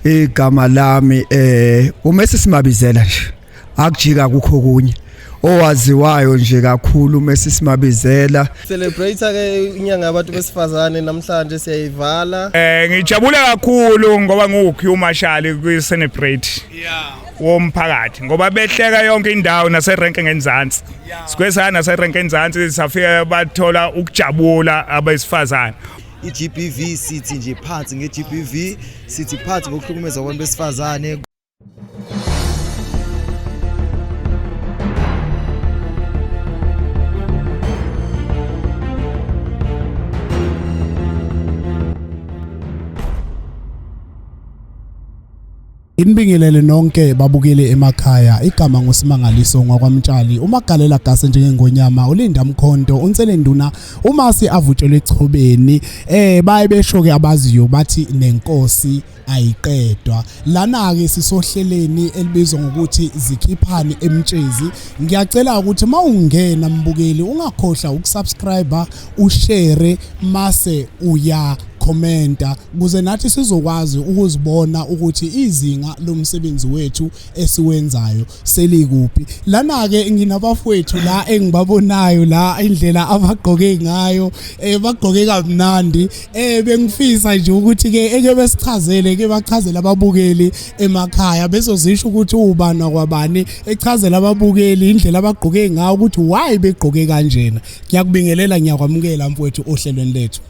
igama lami uMessi Simabizela nje akujika kukho kunye owaziwayo nje kakhulu uMessi Simabizela. Celebrate ke inyanga yabantu besifazane namhlanje siyayivala. Ngijabula kakhulu ngoba nguQ Marshall kwi celebrate womphakathi ngoba behleka yonke indawo nase rank ngenzansi. Sikwesana nase rank ngenzansi safika bathola ukujabula abesifazane. iGBV sithi nje phansi ngeGBV sithi phansi ngokuhlukumeza abantu besifazane. Inibingelele nonke babukele emakhaya igama nguSimangaliso ngwakwamtshali uMagalela Gase njengengonyama uLinda Mkhonto uNselenduna uMasi avutshelwe echobeni baye besho ke abaziyo bathi nenkosi ayiqedwa lana ke sisohleleni elibizwa ngokuthi zikhiphani emtshezi. Ngiyacela ukuthi mawungena mbukeli ungakhohlwa ukusubscribe ushare mase uya commenta kuze nathi sizokwazi ukuzibona ukuthi izinga lomsebenzi wethu esiwenzayo selikuphi. Lana ke nginabafowethu la engibabonayo la indlela abagqoke ngayo bagqoke kamnandi bengifisa nje ukuthi ke eke besichazele ke bachazela ababukeli emakhaya bezozisho ukuthi ubana kwabani echazela ababukeli indlela abagqoke ngayo ukuthi why begqoke kanjena. Ngiyakubingelela ngiyakwamukela mfowethu ohlelweni lethu.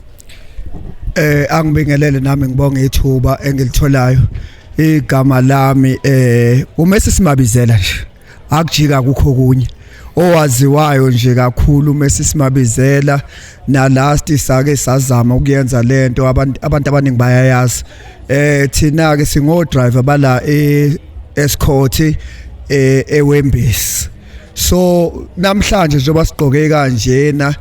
Angibingelele nami ngibonge ithuba engilitholayo. Igama lami uMessi Simabizela nje akujika kukho kunye owaziwayo nje kakhulu uMessi Simabizela na last sake sazama ukuyenza lento abantu abaningi bayayazi. Thina ke singo driver bala escort eWembesi. So namhlanje njengoba sigqoke kanjena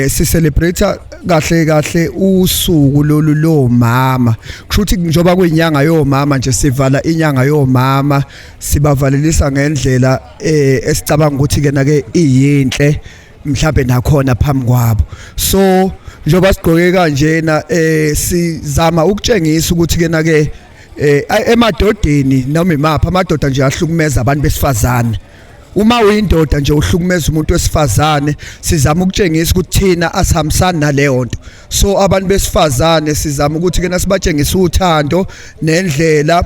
si celebrate kahle usuku lolu lo mama kusho ukuthi njoba kuyinyanga yomama nje sivala inyanga yomama sibavalelisa ngendlela esicabanga ukuthi ke nake iyinhle mhlambe nakhona phambi kwabo. So njoba sigqoke kanjena sizama ukutshengisa ukuthi ke nake emadodeni noma imapha amadoda nje ahlukumeza abantu besifazane. Uma uyindoda nje uhlukumeza umuntu wesifazane sizama ukutshengisa ukuthi thina asihambisani naleyo nto. So abantu besifazane sizama ukuthi ke nasibatshengisa uthando nendlela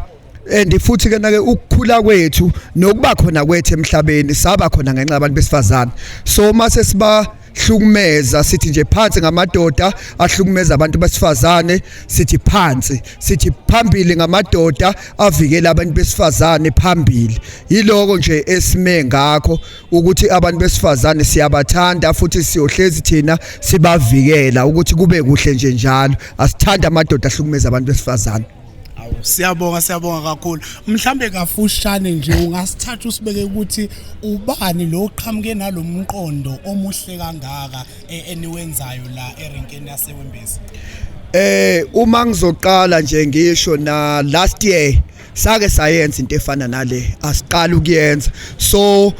and futhi ke nake ukukhula kwethu nokuba khona kwethu emhlabeni saba khona ngenxa yabantu besifazane. So mase siba hlukumeza sithi nje phansi ngamadoda ahlukumeza abantu besifazane sithi phansi sithi phambili ngamadoda avikela abantu besifazane phambili. Yiloko nje esime ngakho ukuthi abantu besifazane siyabathanda futhi siyohlezi thina sibavikela ukuthi kube kuhle nje njalo asithanda amadoda ahlukumeza abantu besifazane. Siyabonga kakhulu. Mhlambe kafushane nje ungasithatha usibeke ukuthi ubani lo qhamuke nalomqondo omuhle kangaka eniwenzayo la erenkeni yaseWembesi. Uma ngizoqala nje ngisho na last year sake sayenza into efana nale asiqala ukuyenza. So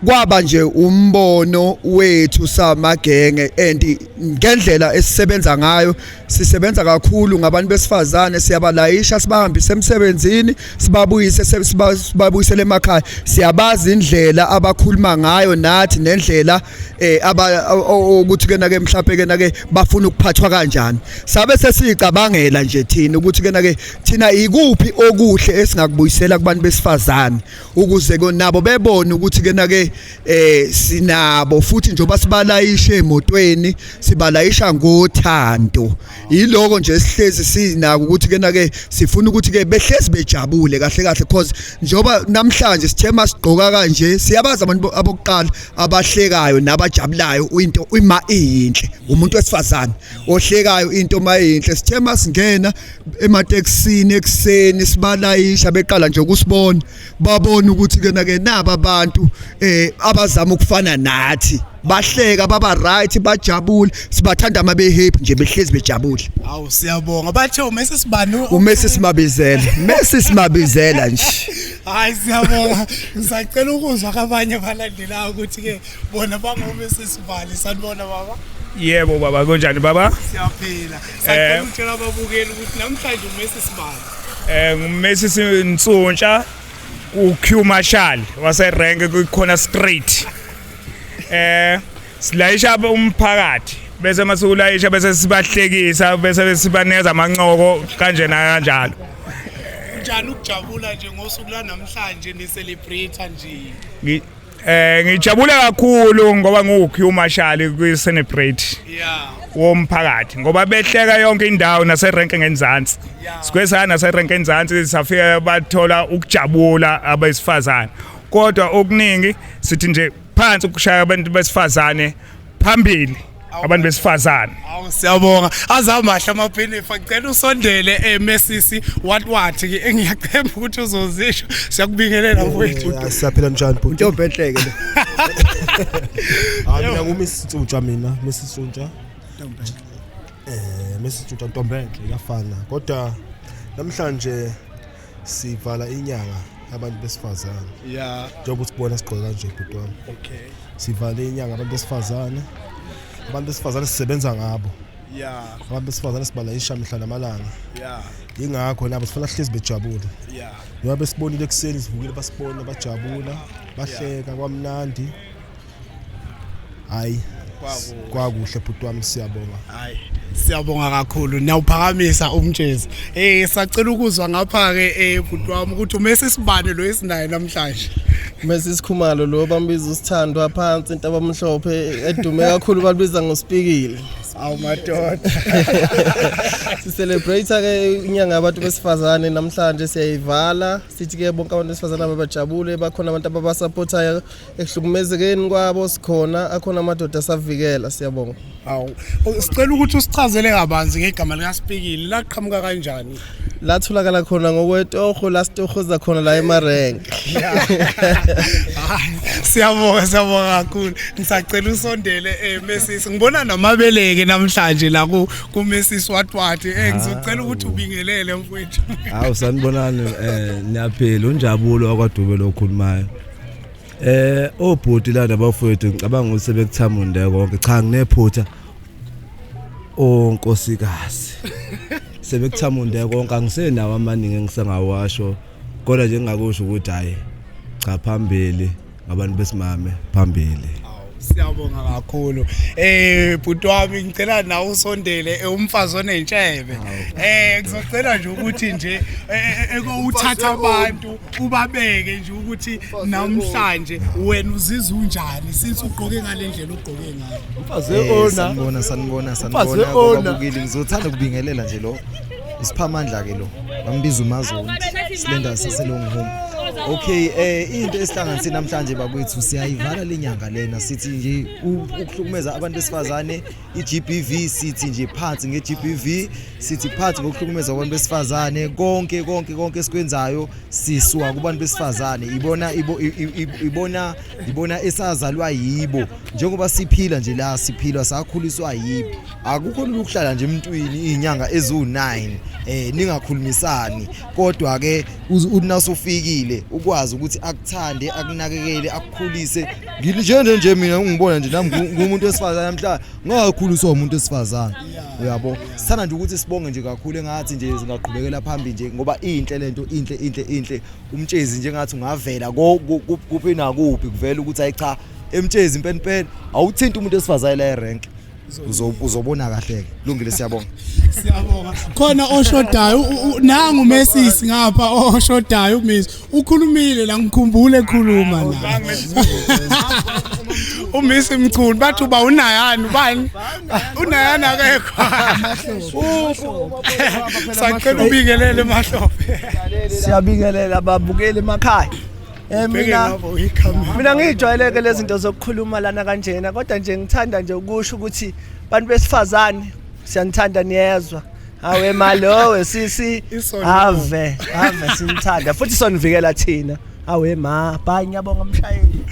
kwaba nje umbono wethu samagenge and ngendlela esisebenza ngayo sisebenza kakhulu ngabantu besifazane siyabalayisha sibahambise emsebenzini sibabuyisele emakhaya siyabazi indlela abakhuluma ngayo nathi nendlela ukuthi ke nake mhlawumbe ke nake bafuna ukuphathwa kanjani sabe sesicabangela nje thina ukuthi ke nake thina ikuphi okuhle esingakubuyisela kubantu besifazane ukuze nabo bebone ukuthi ke nake sinabo futhi njoba sibalayisha emotweni sibalayisha ngothando. Yiloko nje sihlezi sinako ukuthi ke nake sifuna ukuthi ke behlezi bejabule kahle because njoba namhlanje sithema sigqoka kanje siyabaza abantu abokuqala abahlekayo nabajabulayo into ima iyinhle umuntu wesifazane ohlekayo into mayinhle sithema singena emateksini ekseni sibalayisha beqala nje ukusibona babona ukuthi ke nake naba abantu abazama ukufana nathi bahleka baba right bajabule sibathanda ama be happy nje behlezi bejabule. Hawu siyabonga bathe uMessi Sibani uMessi Simabizela nje. Hayi siyabonga ngisacela ukuzwa kabanye balandelayo ukuthi ke bona bangoMessi Sibani sanibona baba. Yebo baba konjani baba? Siyaphila. Sacela ukutshela ababukeli ukuthi namhlanje uMessi Sibani. nguMessi Ntsuntsha uQ Marshall wase rank kukhona straight. Silayisha umphakathi bese masukulayisha bese sibahlekisa bese sibaneza amancoko kanje na kanjalo. Njani ukujabula nje ngosuku la namhlanje ni celebrate nje? Ngijabula kakhulu ngoba nguQ Marshall kwi celebrate. Womphakathi ngoba behleka yonke indawo nase rank ngenzansi. Sikwesana nase rank ngenzansi safika bathola ukujabula abesifazane. Kodwa okuningi sithi nje phansi ukushaya abantu besifazane phambili abantu besifazane. Hawu siyabonga azamahle amabhenefa ngicela usondele Messi what ke engiyaqhemba ukuthi uzozisho siyakubingelela mfowethu. Siyaphila njani bhuti? Ntombi enhleke le. Mina nguMessi Ntsuntsha mina, Messi Ntsuntsha. Messi Ntsuntsha ntombi enhle yafana. Kodwa namhlanje sivala inyanga abantu besifazane. Njengoba usibona sigqoka kanje bhuti wami. Okay. Sivale inyanga abantu besifazane. Abantu besifazane sisebenza ngabo. Abantu besifazane sibalayisha mihla namalanga. Ingakho nabo sifuna hlezi bejabule. Ngoba besibonile ekseni sivukile basibona bajabula, bahleka kwamnandi. Hayi. Kwakuhle bhuti wami siyabonga. Hayi. Siyabonga kakhulu niyawuphakamisa umtshezi. Sacela ukuzwa ngapha ke bhuti wami ukuthi uMessi Sibani lo esinaye namhlanje. Messi Sikhumalo lo bambiza usithandwa phansi into abamhlophe edume kakhulu balibiza ngoSpikile. Awu madoda. Si celebrate ke inyanga abantu besifazane namhlanje siyayivala sithi ke bonke abantu besifazane abajabule bakhona abantu ababasupportayo ehlukumezekeni kwabo sikhona akhona amadoda asavikela siyabonga. Awu sicela ukuthi usichazele kabanzi ngegama likaSpikile laqhamuka kanjani? Latholakala khona ngokwetoho lasitohoza khona la eMarenke. Siyabonga kakhulu. Ngisacela usondele Messi ngibona namabeleke namhlanje la kuMessi Swatwati ngizocela ukuthi ubingelele mfowethu. Hawu sanibonani niyaphila unjabulo wakwaDube lokhulumayo. Obhuti lana bafowethu ngicabanga ukuthi sebekuthamunda konke cha nginephutha onkosikazi. Sebekuthamunda konke angisenawo amaningi engisengawasho kodwa nje ngingakusho ukuthi hayi cha phambili abantu besimame phambili. Siyabonga kakhulu. Bhuti wami ngicela nawe usondele umfazi onentshebe. Ngizocela nje ukuthi nje ekuthatha abantu ubabeke nje ukuthi namhlanje wena uzizwa unjani since ugqoke ngalendlela ugqoke ngayo. Umfazi eona. Sanibona babukeli ngizothanda ukubingelela nje lo. Isiphamandla ke lo. Bambiza uMazulu. Silenda saselong home. Okay into esihlanganise namhlanje bakwethu siyayivala lenyanga lena sithi nje ukuhlukumeza abantu besifazane iGBV sithi nje phansi ngeGBV sithi phansi ngokuhlukumeza abantu besifazane konke esikwenzayo sisuka kubantu besifazane ibona esazalwa yibo njengoba siphila nje la siphilwa sakhuliswa yibo akukho ukuhlala nje emntwini izinyanga ezu9 ningakhulumisani kodwa ke unasofikile ukwazi ukuthi akuthande akunakekele akukhulise nje mina ungibona nje nami ngumuntu wesifazane namhla ngakhuliswa umuntu wesifazane uyabo sithanda nje ukuthi sibonge nje kakhulu engathi nje singaqhubekela phambili nje ngoba inhle lento inhle umtshezi nje ngathi ungavela kuphi nakuphi kuvela ukuthi ayi cha emtshezi impela awuthinta umuntu wesifazane la erank uzobona kahle kulungile siyabonga khona oshodayo nangu Messi ngapha oshodayo uMessi ukhulumile la ngikhumbule ekhuluma la uMessi mchunu bathi uba unayani ubani unayani akekho sacela ubingelele emahlombe siyabingelela babukeli emakhaya mina ngijwayeleke lezi zinto zokukhuluma lana kanjena kodwa nje ngithanda nje ukusho ukuthi bantu besifazane siyanithanda niyezwa hawe malo sisi ave sinithanda futhi sonivikela thina awe ma bye ngiyabonga mshayeli.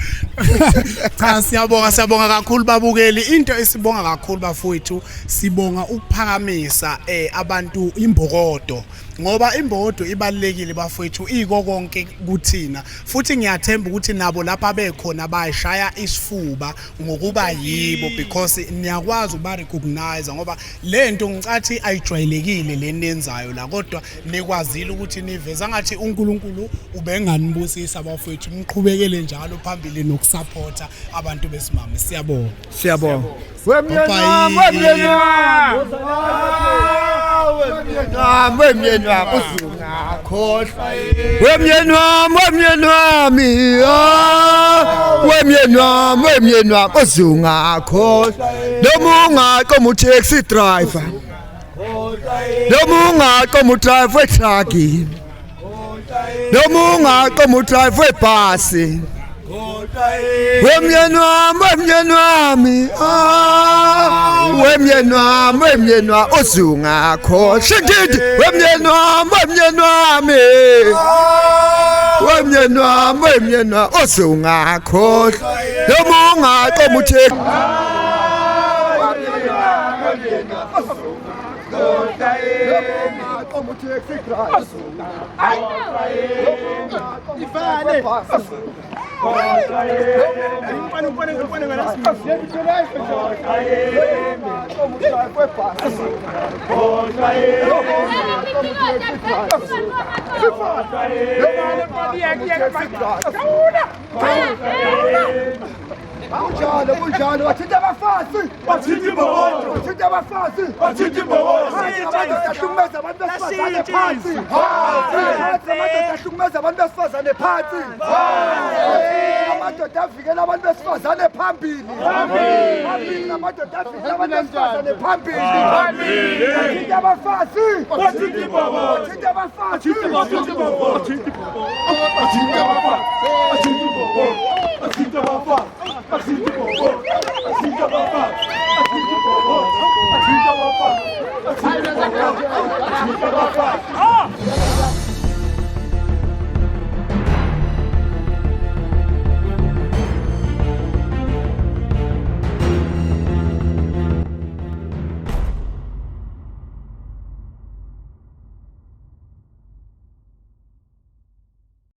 Cha siyabonga kakhulu babukeli. Into esibonga kakhulu bafowethu sibonga ukuphakamisa abantu imbokodo ngoba imbokodo ibalekile bafowethu iko konke kuthina futhi ngiyathemba ukuthi nabo lapha bekhona bayishaya isifuba ngokuba yibo because niyakwazi ukuba recognize ngoba lento ngicathi ayijwayelekile lenenzayo la kodwa nikwazile ukuthi niveza ngathi uNkulunkulu ubenganibusisa bafowethu niqhubekele njalo phambili nokusupporta abantu besimame. Siyabonga. Taxi driver. Domunga como driver truck. Domunga como driver bus. Wemyenwa uzunga kho shindidi wemyenwa uzunga kho domunga komuthe Bunjalo wathinta abafasi ahlukumeza abantu besifazane phansi amadoda avikela abantu besifazane phambili amadoda avikela abantu besifazane phambili wathinta abafasi wathinta abafasi